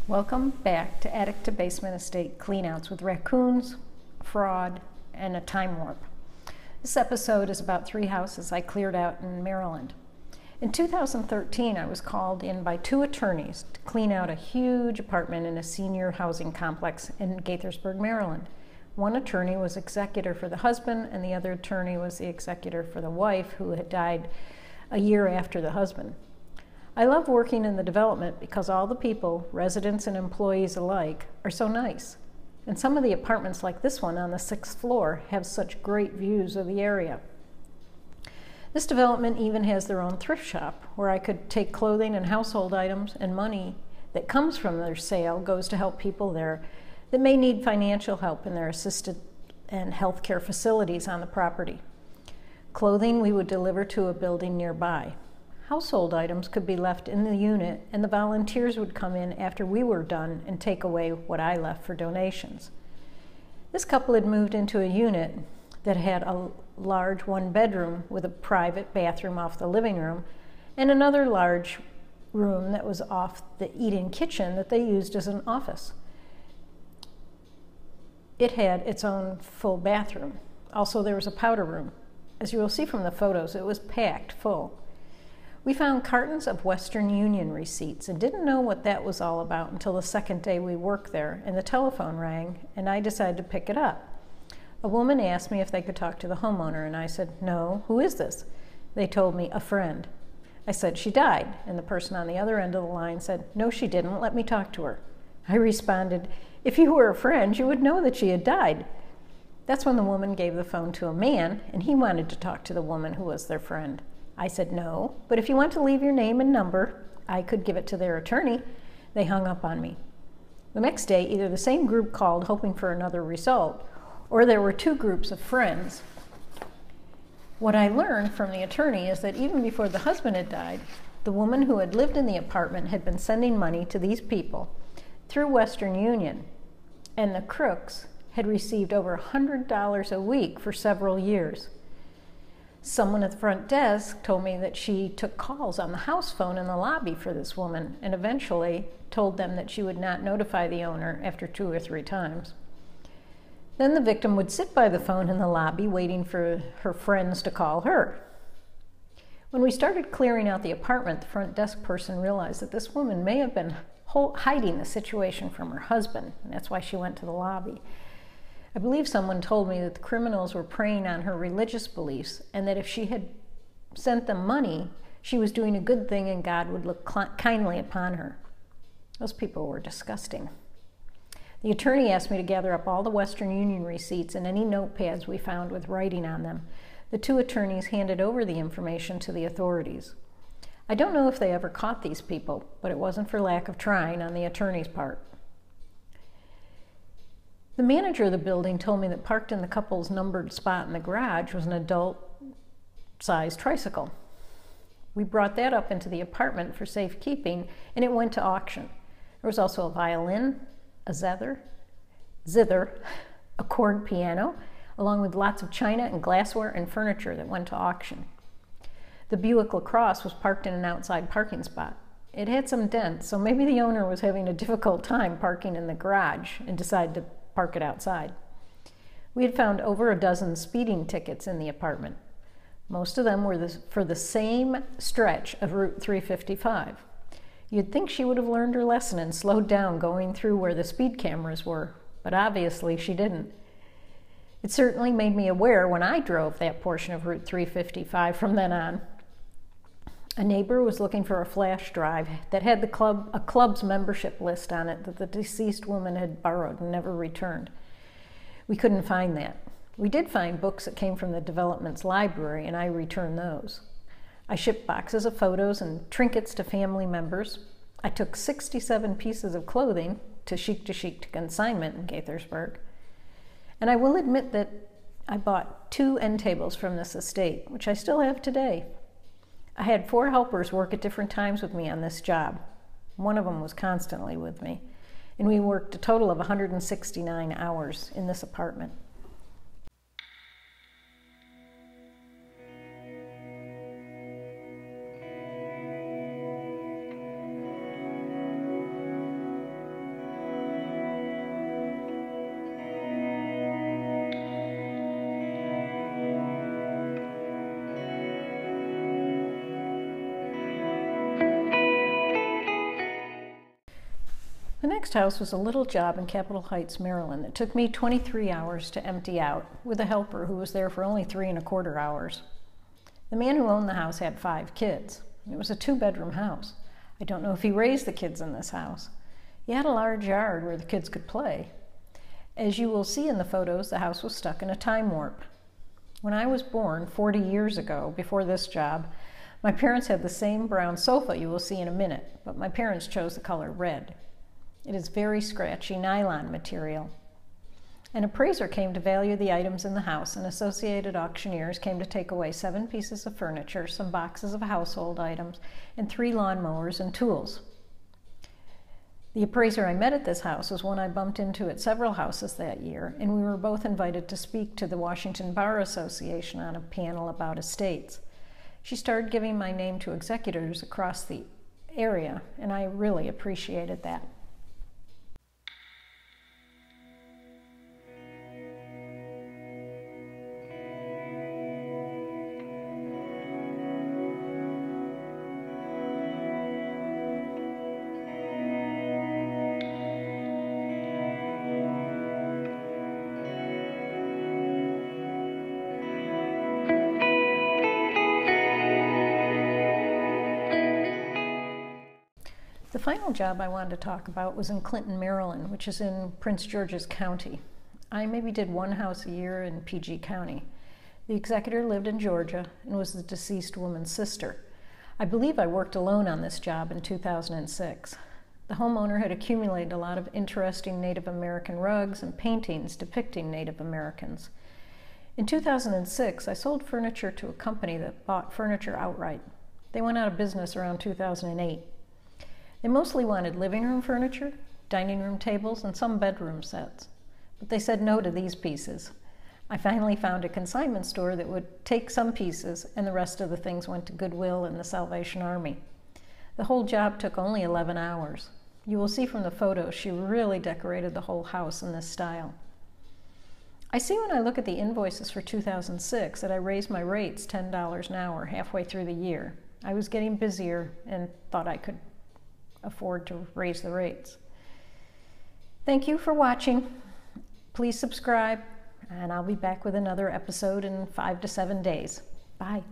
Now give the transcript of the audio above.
Welcome back to Attic to Basement Estate Cleanouts with Raccoons, Fraud, and a Time Warp. This episode is about 3 houses I cleared out in Maryland. In 2013, I was called in by 2 attorneys to clean out a huge apartment in a senior housing complex in Gaithersburg, Maryland. One attorney was executor for the husband, and the other attorney was the executor for the wife, who had died a year after the husband. I love working in the development because all the people, residents and employees alike, are so nice. And some of the apartments like this one on the 6th floor have such great views of the area. This development even has their own thrift shop where I could take clothing and household items, and money that comes from their sale goes to help people there that may need financial help in their assisted and healthcare facilities on the property. Clothing we would deliver to a building nearby. Household items could be left in the unit, and the volunteers would come in after we were done and take away what I left for donations. This couple had moved into a unit that had a large 1-bedroom with a private bathroom off the living room and another large room that was off the eat-in kitchen that they used as an office. It had its own full bathroom. Also, there was a powder room. As you will see from the photos, it was packed full. We found cartons of Western Union receipts and didn't know what that was all about until the second day we worked there, and the telephone rang, and I decided to pick it up. A woman asked me if they could talk to the homeowner, and I said, "No, who is this?" They told me, "A friend." I said, "She died," and the person on the other end of the line said, "No, she didn't. Let me talk to her." I responded, "If you were a friend, you would know that she had died." That's when the woman gave the phone to a man, and he wanted to talk to the woman who was their friend. I said, "No, but if you want to leave your name and number, I could give it to their attorney." They hung up on me. The next day, either the same group called hoping for another result, or there were 2 groups of friends. What I learned from the attorney is that even before the husband had died, the woman who had lived in the apartment had been sending money to these people through Western Union, and the crooks had received over $100 a week for several years. Someone at the front desk told me that she took calls on the house phone in the lobby for this woman, and eventually told them that she would not notify the owner after 2 or 3 times. Then the victim would sit by the phone in the lobby waiting for her friends to call her. When we started clearing out the apartment, the front desk person realized that this woman may have been hiding the situation from her husband, and that's why she went to the lobby. I believe someone told me that the criminals were preying on her religious beliefs, and that if she had sent them money, she was doing a good thing and God would look kindly upon her. Those people were disgusting. The attorney asked me to gather up all the Western Union receipts and any notepads we found with writing on them. The 2 attorneys handed over the information to the authorities. I don't know if they ever caught these people, but it wasn't for lack of trying on the attorney's part. The manager of the building told me that parked in the couple's numbered spot in the garage was an adult-sized tricycle. We brought that up into the apartment for safekeeping, and it went to auction. There was also a violin, a zither, a chord piano, along with lots of china and glassware and furniture that went to auction. The Buick LaCrosse was parked in an outside parking spot. It had some dents, so maybe the owner was having a difficult time parking in the garage and decided to park it outside. We had found over a dozen speeding tickets in the apartment. Most of them were for the same stretch of Route 355. You'd think she would have learned her lesson and slowed down going through where the speed cameras were, but obviously she didn't. It certainly made me aware when I drove that portion of Route 355 from then on. A neighbor was looking for a flash drive that had a club's membership list on it that the deceased woman had borrowed and never returned. We couldn't find that. We did find books that came from the development's library, and I returned those. I shipped boxes of photos and trinkets to family members. I took 67 pieces of clothing to Chic to consignment in Gaithersburg. And I will admit that I bought 2 end tables from this estate, which I still have today. I had 4 helpers work at different times with me on this job. One of them was constantly with me, and we worked a total of 169 hours in this apartment. next house was a little job in Capitol Heights, Maryland that took me 23 hours to empty out with a helper who was there for only 3¼ hours. The man who owned the house had 5 kids. It was a 2-bedroom house. I don't know if he raised the kids in this house. He had a large yard where the kids could play. As you will see in the photos, the house was stuck in a time warp. When I was born 40 years ago, before this job, my parents had the same brown sofa you will see in a minute, but my parents chose the color red. It is very scratchy nylon material. An appraiser came to value the items in the house, and associated auctioneers came to take away 7 pieces of furniture, some boxes of household items, and 3 lawnmowers and tools. The appraiser I met at this house was one I bumped into at several houses that year, and we were both invited to speak to the Washington Bar Association on a panel about estates. She started giving my name to executors across the area, and I really appreciated that. The final job I wanted to talk about was in Clinton, Maryland, which is in Prince George's County. I maybe did 1 house a year in PG County. The executor lived in Georgia and was the deceased woman's sister. I believe I worked alone on this job in 2006. The homeowner had accumulated a lot of interesting Native American rugs and paintings depicting Native Americans. In 2006, I sold furniture to a company that bought furniture outright. They went out of business around 2008. They mostly wanted living room furniture, dining room tables, and some bedroom sets. But they said no to these pieces. I finally found a consignment store that would take some pieces, and the rest of the things went to Goodwill and the Salvation Army. The whole job took only 11 hours. You will see from the photos she really decorated the whole house in this style. I see when I look at the invoices for 2006 that I raised my rates $10 an hour halfway through the year. I was getting busier and thought I could afford to raise the rates. Thank you for watching. Please subscribe, and I'll be back with another episode in 5 to 7 days. Bye.